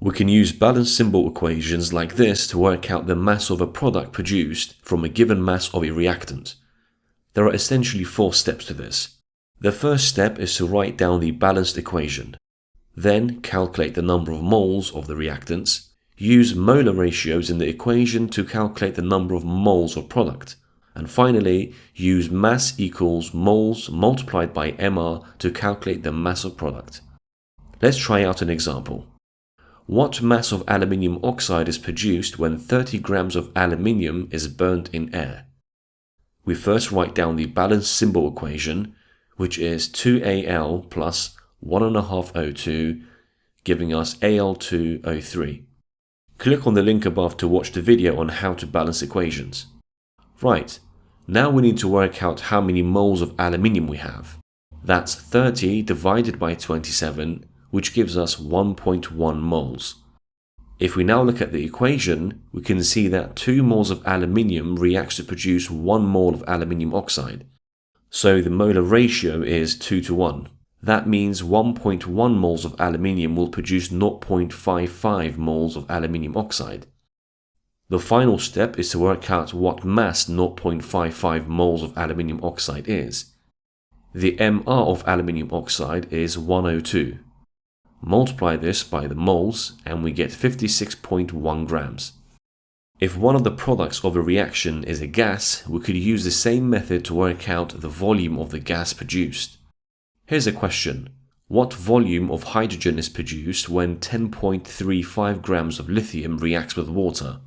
We can use balance symbol equations like this to work out the mass of a product produced from a given mass of a reactant. There are essentially 4 steps to this. The first step is to write down the balanced equation. Then calculate the number of moles of the reactants. Use molar ratios in the equation to calculate the number of moles of product. And finally, use mass equals moles multiplied by mR to calculate the mass of product. Let's try out an example. What mass of aluminium oxide is produced when 30 grams of aluminium is burnt in air? We first write down the balanced symbol equation, which is 2Al plus 1.5 O2, giving us Al2O3. Click on the link above to watch the video on how to balance equations. Right, now we need to work out how many moles of aluminium we have. That's 30 divided by 27, which gives us 1.1 moles. If we now look at the equation, we can see that 2 moles of aluminium reacts to produce 1 mole of aluminium oxide. So the molar ratio is 2 to 1. That means 1.1 moles of aluminium will produce 0.55 moles of aluminium oxide. The final step is to work out what mass 0.55 moles of aluminium oxide is. The mR of aluminium oxide is 102. Multiply this by the moles and we get 56.1 grams. If one of the products of a reaction is a gas, we could use the same method to work out the volume of the gas produced. Here's a question. What volume of hydrogen is produced when 10.35 grams of lithium reacts with water?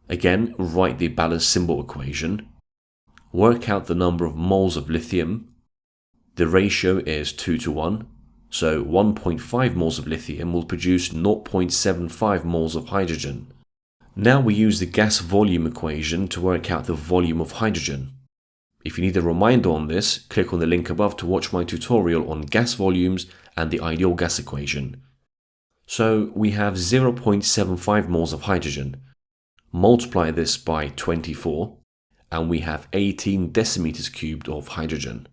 Again, write the balanced symbol equation. Work out the number of moles of lithium. The ratio is 2 to 1. So 1.5 moles of lithium will produce 0.75 moles of hydrogen. Now we use the gas volume equation to work out the volume of hydrogen. If you need a reminder on this, click on the link above to watch my tutorial on gas volumes and the ideal gas equation. So we have 0.75 moles of hydrogen. Multiply this by 24 and we have 18 decimeters cubed of hydrogen.